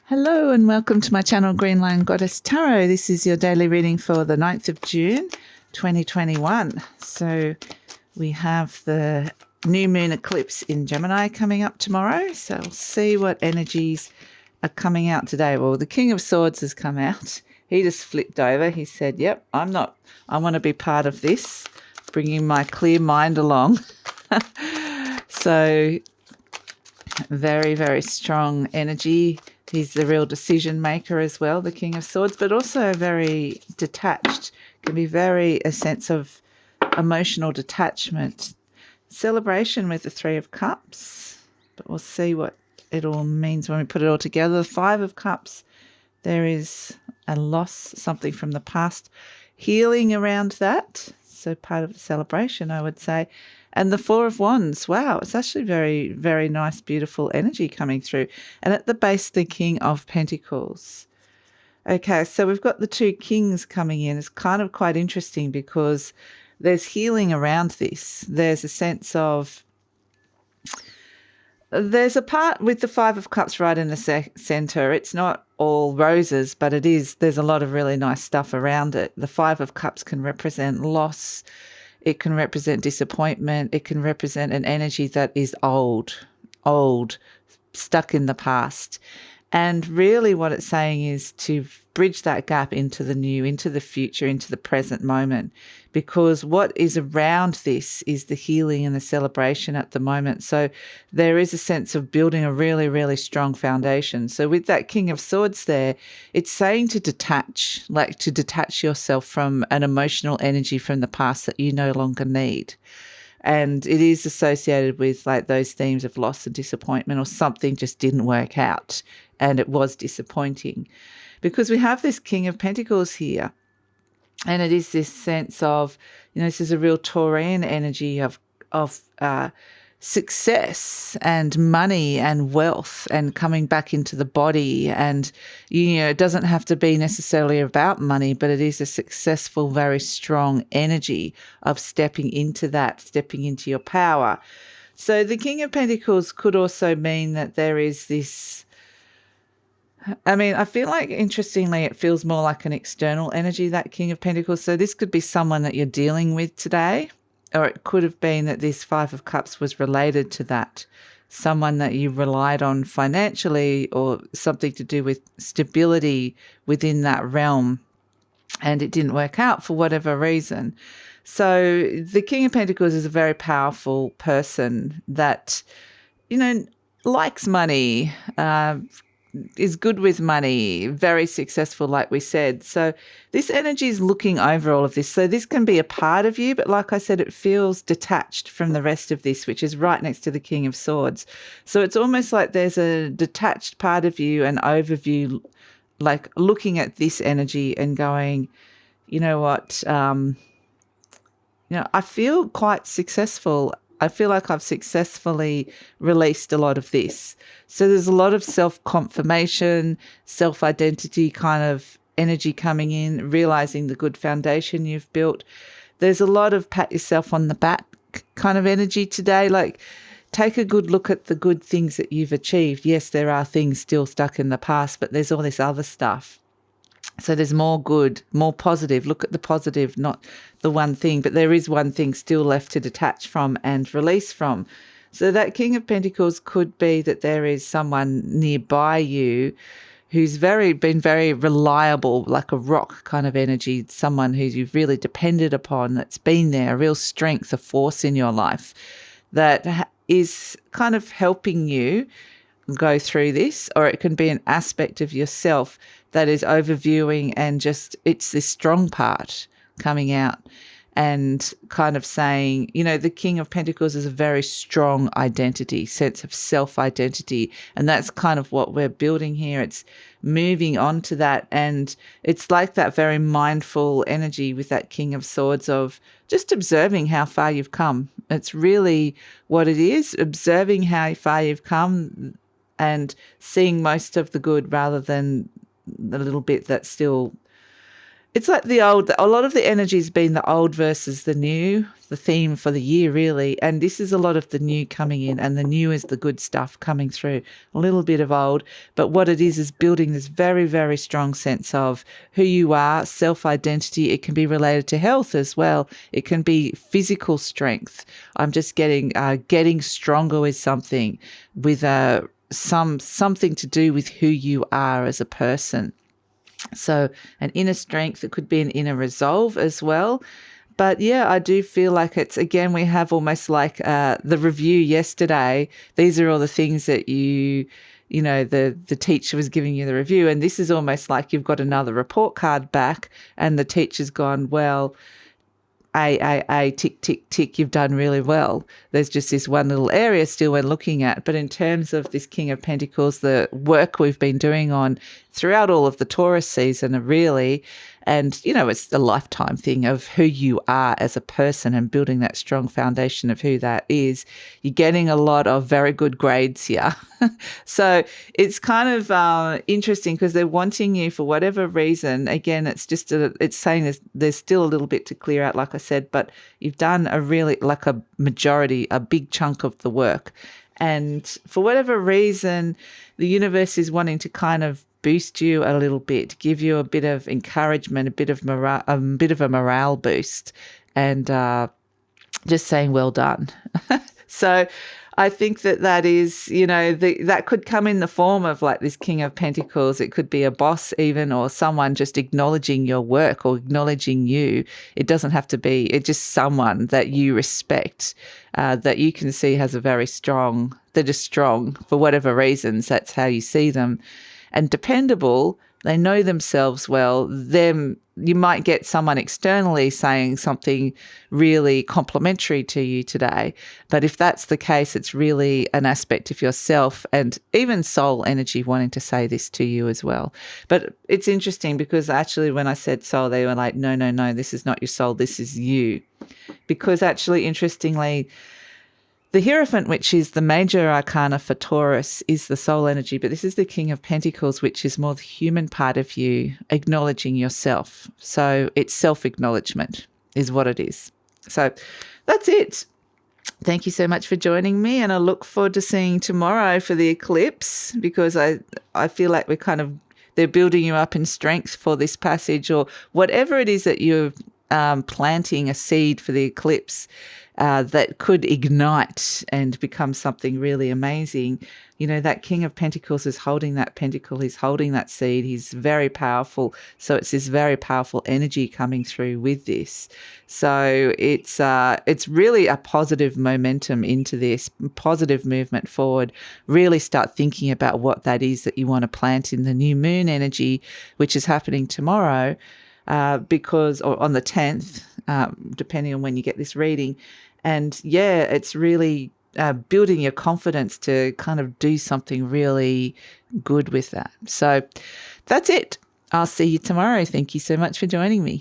Hello and welcome to my channel GreenLion Goddess Tarot. This is your daily reading for the 9th of June 2021. So we have the new moon eclipse in Gemini coming up tomorrow. So we'll see what energies are coming out today. Well, the King of Swords has come out. He just flipped over. He said, yep, I want to be part of this, bringing my clear mind along. So very, very strong energy. He's the real decision maker as well, the King of Swords, but also very detached. Can be a sense of emotional detachment. Celebration with the Three of Cups, but we'll see what it all means when we put it all together. The Five of Cups, there is a loss, something from the past, healing around that. So part of the celebration, I would say. And the Four of Wands, wow, it's actually very, very nice, beautiful energy coming through. And at the base, the King of Pentacles. Okay, so we've got the two kings coming in. It's kind of quite interesting because there's healing around this. There's a sense of, there's a part with the Five of Cups right in the center. It's not all roses, but it is. There's a lot of really nice stuff around it. The Five of Cups can represent loss. It can represent disappointment. It can represent an energy that is old, stuck in the past. And really what it's saying is to bridge that gap into the new, into the future, into the present moment. Because what is around this is the healing and the celebration at the moment. So there is a sense of building a really, really strong foundation. So with that King of Swords there, it's saying to detach, like to detach yourself from an emotional energy from the past that you no longer need. And it is associated with like those themes of loss and disappointment, or something just didn't work out and it was disappointing. Because we have this King of Pentacles here. And it is this sense of, this is a real Taurian energy of success and money and wealth and coming back into the body. And, it doesn't have to be necessarily about money, but it is a successful, very strong energy of stepping into that, stepping into your power. So the King of Pentacles could also mean that there is this, I feel like, interestingly, it feels more like an external energy, that King of Pentacles. So this could be someone that you're dealing with today, or it could have been that this Five of Cups was related to that. Someone that you relied on financially, or something to do with stability within that realm, and it didn't work out for whatever reason. So the King of Pentacles is a very powerful person that, likes money, is good with money, very successful, like we said. So this energy is looking over all of this. So this can be a part of you, but like I said, it feels detached from the rest of this, which is right next to the King of Swords. So it's almost like there's a detached part of you, an overview, like looking at this energy and going, you know what, I feel quite successful. I feel like I've successfully released a lot of this. So there's a lot of self-confirmation, self-identity kind of energy coming in, realizing the good foundation you've built. There's a lot of pat yourself on the back kind of energy today. Like, take a good look at the good things that you've achieved. Yes, there are things still stuck in the past, but there's all this other stuff. So there's more good, more positive. Look at the positive, not the one thing, but there is one thing still left to detach from and release from. So that King of Pentacles could be that there is someone nearby you who's been very reliable, like a rock kind of energy, someone who you've really depended upon, that's been there, a real strength, a force in your life that is kind of helping you go through this. Or it can be an aspect of yourself that is overviewing, and just, it's this strong part coming out and kind of saying, the King of Pentacles is a very strong identity, sense of self-identity. And that's kind of what we're building here. It's moving on to that. And it's like that very mindful energy with that King of Swords of just observing how far you've come. It's really what it is, observing how far you've come and seeing most of the good rather than the little bit that still It's like a lot of the energy has been the old versus the new, the theme for the year, really. And this is a lot of the new coming in, and the new is the good stuff coming through. A little bit of old, but what it is building this very, very strong sense of who you are, self-identity. It can be related to health as well. It can be physical strength. I'm just getting stronger with something, with something to do with who you are as a person. So an inner strength, it could be an inner resolve as well. But yeah, I do feel like it's, again, we have almost like the review yesterday. These are all the things that you know, the teacher was giving you the review. And this is almost like you've got another report card back and the teacher's gone, well, tick, tick, tick, you've done really well. There's just this one little area still we're looking at. But in terms of this King of Pentacles, the work we've been doing on throughout all of the Taurus season, really, and, you know, it's a lifetime thing of who you are as a person and building that strong foundation of who that is. You're getting a lot of very good grades here. So it's kind of interesting because they're wanting you for whatever reason. Again, it's just it's saying there's still a little bit to clear out, like I said, but you've done a really, like a majority, a big chunk of the work. And for whatever reason, the universe is wanting to kind of boost you a little bit, give you a bit of encouragement, a bit of a morale boost, and just saying, well done. So I think that is, you know, that could come in the form of like this King of Pentacles. It could be a boss even, or someone just acknowledging your work or acknowledging you. It doesn't have to be, it's just someone that you respect, that you can see has a very strong, they're just strong for whatever reasons. That's how you see them. And dependable, they know themselves well. You might get someone externally saying something really complimentary to you today. But if that's the case, it's really an aspect of yourself and even soul energy wanting to say this to you as well. But it's interesting because actually when I said soul, they were like, no, this is not your soul, this is you. Because actually, interestingly, the Hierophant, which is the major arcana for Taurus, is the soul energy, but this is the King of Pentacles, which is more the human part of you, acknowledging yourself. So it's self-acknowledgement is what it is. So that's it. Thank you so much for joining me, and I look forward to seeing tomorrow for the eclipse, because I feel like they're building you up in strength for this passage, or whatever it is that you're planting a seed for the eclipse. That could ignite and become something really amazing. You know, that King of Pentacles is holding that pentacle, he's holding that seed, he's very powerful. So it's this very powerful energy coming through with this. So it's really a positive momentum into this, positive movement forward. Really start thinking about what that is that you want to plant in the new moon energy, which is happening tomorrow. Or on the 10th, depending on when you get this reading. And yeah, it's really building your confidence to kind of do something really good with that. So that's it. I'll see you tomorrow. Thank you so much for joining me.